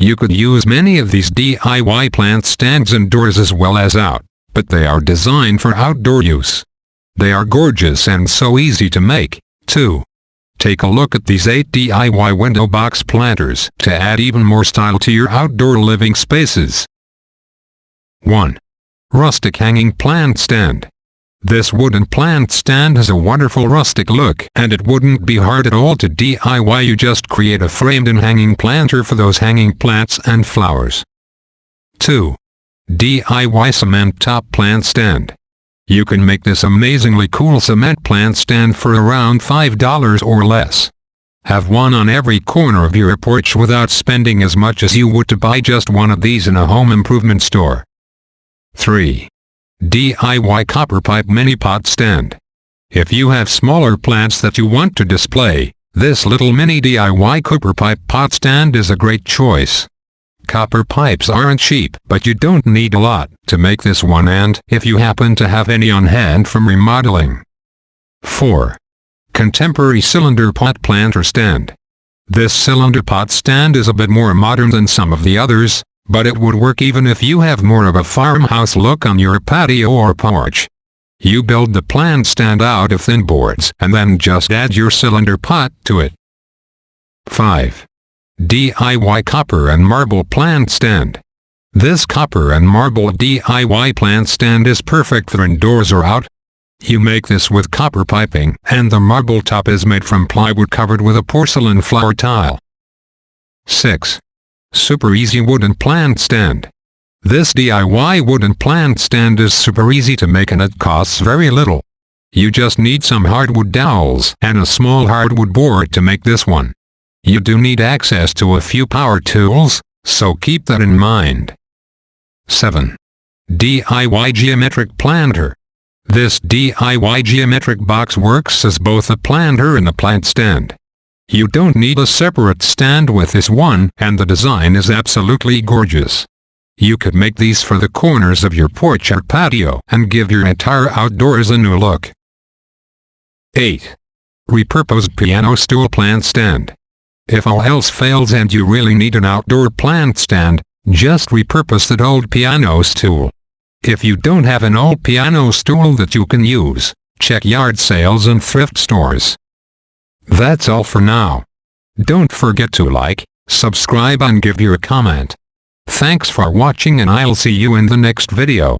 You could use many of these DIY plant stands indoors as well as out, but they are designed for outdoor use. They are gorgeous and so easy to make, too. Take a look at these 8 DIY window box planters to add even more style to your outdoor living spaces. 1. Rustic Hanging Plant Stand. This wooden plant stand has a wonderful rustic look, and it wouldn't be hard at all to DIY. You just create a framed-in hanging planter for those hanging plants and flowers. 2. DIY Cement Top Plant Stand. You can make this amazingly cool cement plant stand for around $5 or less. Have one on every corner of your porch without spending as much as you would to buy just one of these in a home improvement store. 3. DIY Copper Pipe Mini Pot Stand. If you have smaller plants that you want to display, this little mini DIY copper pipe pot stand is a great choice. Copper pipes aren't cheap, but you don't need a lot to make this one, and if you happen to have any on hand from remodeling. 4. Contemporary Cylinder Pot Planter Stand. This cylinder pot stand is a bit more modern than some of the others, but it would work even if you have more of a farmhouse look on your patio or porch. You build the plant stand out of thin boards and then just add your cylinder pot to it. 5. DIY Copper and Marble Plant Stand. This copper and marble DIY plant stand is perfect for indoors or out. You make this with copper piping, and the marble top is made from plywood covered with a porcelain flower tile. 6. Super Easy Wooden Plant Stand. This DIY wooden plant stand is super easy to make and it costs very little. You just need some hardwood dowels and a small hardwood board to make this one. You do need access to a few power tools, so keep that in mind. 7. DIY Geometric Planter. This DIY geometric box works as both a planter and a plant stand. You don't need a separate stand with this one, and the design is absolutely gorgeous. You could make these for the corners of your porch or patio and give your entire outdoors a new look. 8. Repurposed Piano Stool Plant Stand. If all else fails and you really need an outdoor plant stand, just repurpose that old piano stool. If you don't have an old piano stool that you can use, check yard sales and thrift stores. That's all for now. Don't forget to like, subscribe and give your comment. Thanks for watching, and I'll see you in the next video.